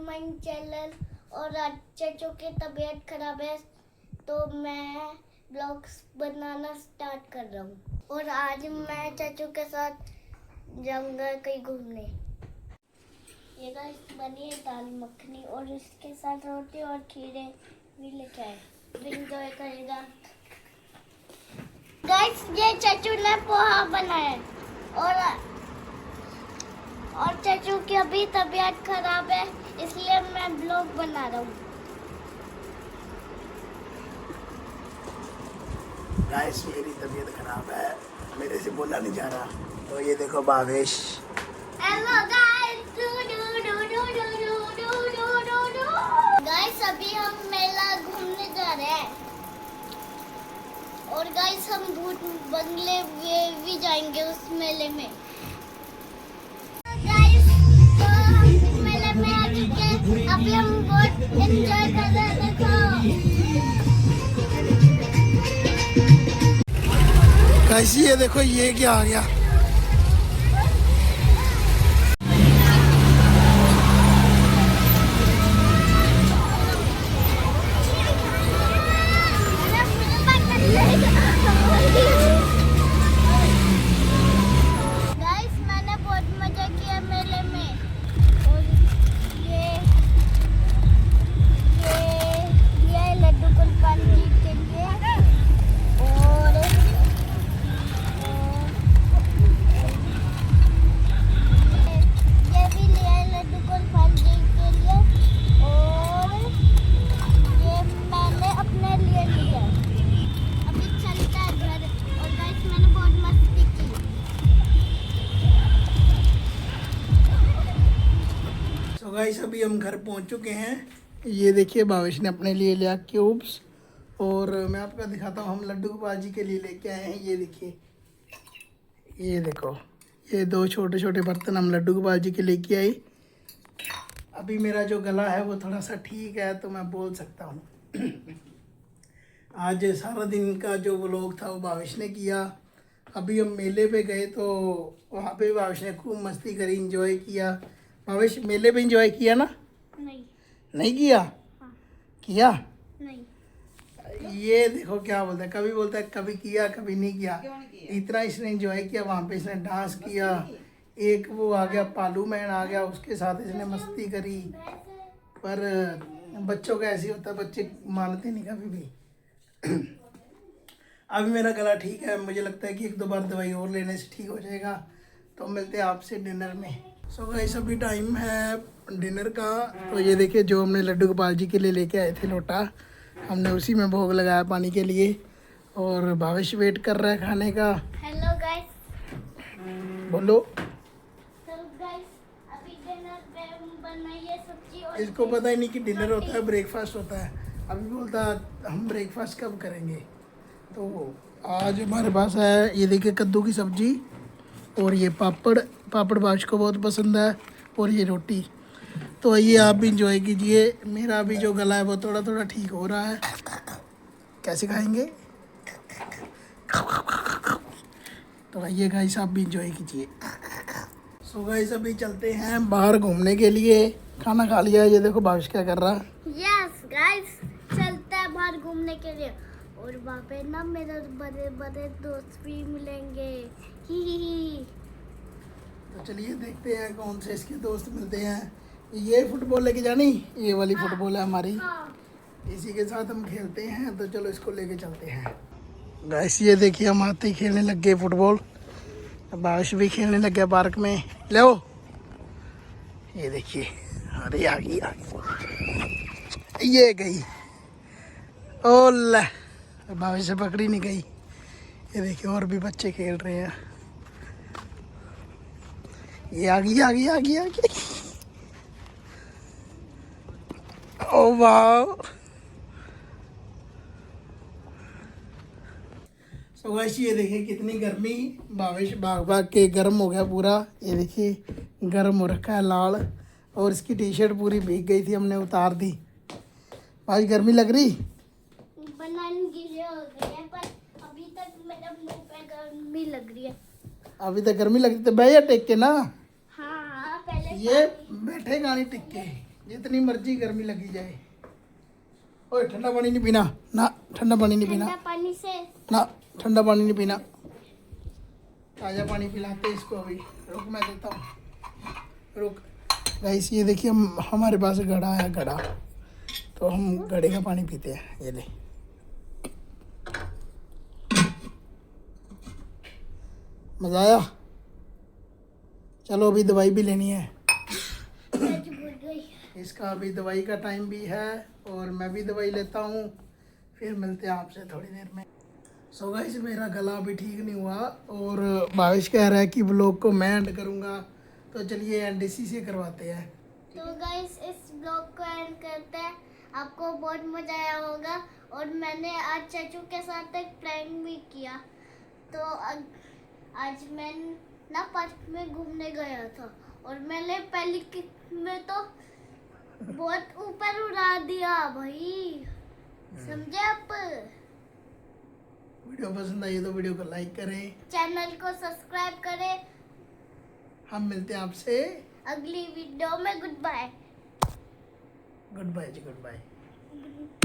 My channel. और आज चाचू की तबीयत खराब है तो मैं ब्लॉग्स बनाना स्टार्ट कर रहा हूँ। और आज मैं चाचू के साथ जाऊंगा कहीं घूमने। ये गाइस बनी है दाल मखनी और इसके साथ रोटी और खीरे भी लेके आए। एंजॉय करेगा गाइस। ये चाचू ने पोहा बनाया है और चाचू की अभी तबीयत खराब है इसलिए मैं ब्लॉग बना रहा हूँ। गाइस मेरी तबीयत खराब है, मेरे से बोला नहीं जा रहा। तो ये देखो भावेश। हेलो गाइस, गाइस अभी हम मेला घूमने जा रहे हैं और गाइस हम भूत बंगले भी जाएंगे उस मेले में। गाइस तो हम मेले में आ चुके हैं, अभी हम बहुत एंजॉय कर रहे हैं। कैसी है देखो, ये क्या आ गया। गाइस मैंने बहुत मजा किया मेले में। और ये लड्डू कुलपान जी के लिए और ये भी लिया है लड्डू कुलपान जी के लिए और ये मैंने अपने लिए लिया। अभी चलता है घर और गाइस मैंने बहुत मस्ती की। तो गाइस अभी हम घर पहुंच चुके हैं। ये देखिए भावेश ने अपने लिए लिया क्यूब्स और मैं आपको दिखाता हूँ हम लड्डू गोपाल जी के लिए लेके आए हैं। ये देखिए, ये देखो, ये दो छोटे छोटे बर्तन हम लड्डू गोपाल जी के लेके आए। अभी मेरा जो गला है वो थोड़ा सा ठीक है तो मैं बोल सकता हूँ। आज सारा दिन का जो व्लॉग था वो भावेश ने किया। अभी हम मेले पे गए तो वहाँ पे भावेश ने खूब मस्ती करी, इंजॉय किया। भावेश मेले पे इंजॉय किया ना? नहीं किया? हाँ। किया? नहीं। ये देखो क्या बोलता है, कभी बोलता है कभी किया कभी नहीं किया। इतना इसने एंजॉय किया, वहाँ पे इसने डांस किया। एक वो आ गया पालू मैन आ गया, उसके साथ इसने मस्ती करी। पर बच्चों का ऐसे होता है, बच्चे मानते नहीं कभी भी। अभी मेरा गला ठीक है, मुझे लगता है कि एक दो बार दवाई और लेने से ठीक हो जाएगा। तो मिलते हैं आपसे डिनर में। सो गाइस अभी टाइम है डिनर का। तो ये देखिए जो हमने लड्डू गोपाल जी के लिए लेके आए थे लोटा, हमने उसी में भोग लगाया पानी के लिए। और भावेश वेट कर रहा है खाने का। Hello guys. बोलो। तो गाइस अभी डिनर बनाइए सब्जी और इसको पता ही नहीं कि डिनर होता है, ब्रेकफास्ट होता है। अभी बोलता हम ब्रेकफास्ट कब करेंगे। तो आज हमारे पास है ये देखिए कद्दू की सब्जी और ये पापड़ भावेश को बहुत पसंद है और ये रोटी। तो आइए आप भी इंजॉय कीजिए। मेरा भी जो गला है वो थोड़ा थोड़ा ठीक हो रहा है। कैसे खाएंगे? तो आइए गाइस आप भी इंजॉय कीजिए। सो गाइस अभी चलते हैं बाहर घूमने के लिए। खाना खा लिया, ये देखो भावेश क्या कर रहा है। यस गाइस चलते हैं बाहर घूमने के लिए और वहाँ पे ना मेरे बड़े बड़े दोस्त भी मिलेंगे। ही। तो चलिए देखते हैं कौन से इसके दोस्त मिलते हैं। ये फुटबॉल लेके जानी, ये वाली फुटबॉल है हमारी। हाँ। इसी के साथ हम खेलते हैं, तो चलो इसको लेके चलते हैं। गाइस ये देखिए हम आते ही खेलने लग गए फुटबॉल। भावेश भी खेलने लग गया पार्क में। ले ये देखिए, अरे आ गई ये गई। ओला भावेश से पकड़ी नहीं गई। ये देखिए और भी बच्चे खेल रहे हैं। ये आ गई। ओ वाह। सो गाइस ये देखिए कितनी गर्मी। भावेश भाग के गर्म हो गया पूरा। ये देखिए गर्म हो रखा है लाल और इसकी टी शर्ट पूरी भीग गई थी, हमने उतार दी। आज गर्मी लग रही? बनाने गीले हो गए हैं पर अभी तक मेरे मुंह पे गर्मी लग रही है। अभी तक गर्मी लग रही तो बैठ जा टेक के ना। हाँ पहले ये बैठेगा नहीं टिक के, जितनी मर्जी गर्मी लगी जाए। ओए ठंडा पानी नहीं पीना ना, ठंडा पानी नहीं पीना ठंडा पानी से ना, ठंडा पानी नहीं पीना, ताज़ा पानी पिलाते इसको अभी। रुक मैं देता हूँ, रुक। गाइस ये देखिए हमारे पास घड़ा है, घड़ा, तो हम घड़े का पानी पीते हैं। ये ले, मज़ा आया। चलो अभी दवाई भी लेनी है, भूल गई। इसका अभी दवाई का टाइम भी है और मैं भी दवाई लेता हूँ, फिर मिलते हैं आपसे थोड़ी देर में। सो गाइस मेरा गला अभी ठीक नहीं हुआ और भावेश कह रहा है कि व्लॉग को मैं एंड करूँगा, तो चलिए एंड इसी से करवाते हैं। तो गाइस इस ब्लॉग को एंड करते हैं। आपको बहुत मजा आया होगा और मैंने आज चाचू के साथ एक प्रैंक भी किया। तो आज मैं ना पार्क में घूमने गया था और मैंने पहली किक में तो बहुत ऊपर उड़ा दिया भाई, समझे आप। वीडियो पसंद आई तो वीडियो को लाइक करें, चैनल को सब्सक्राइब करें। हम मिलते हैं आपसे अगली वीडियो में। Goodbye. गुड बाय जी, गुड बाय।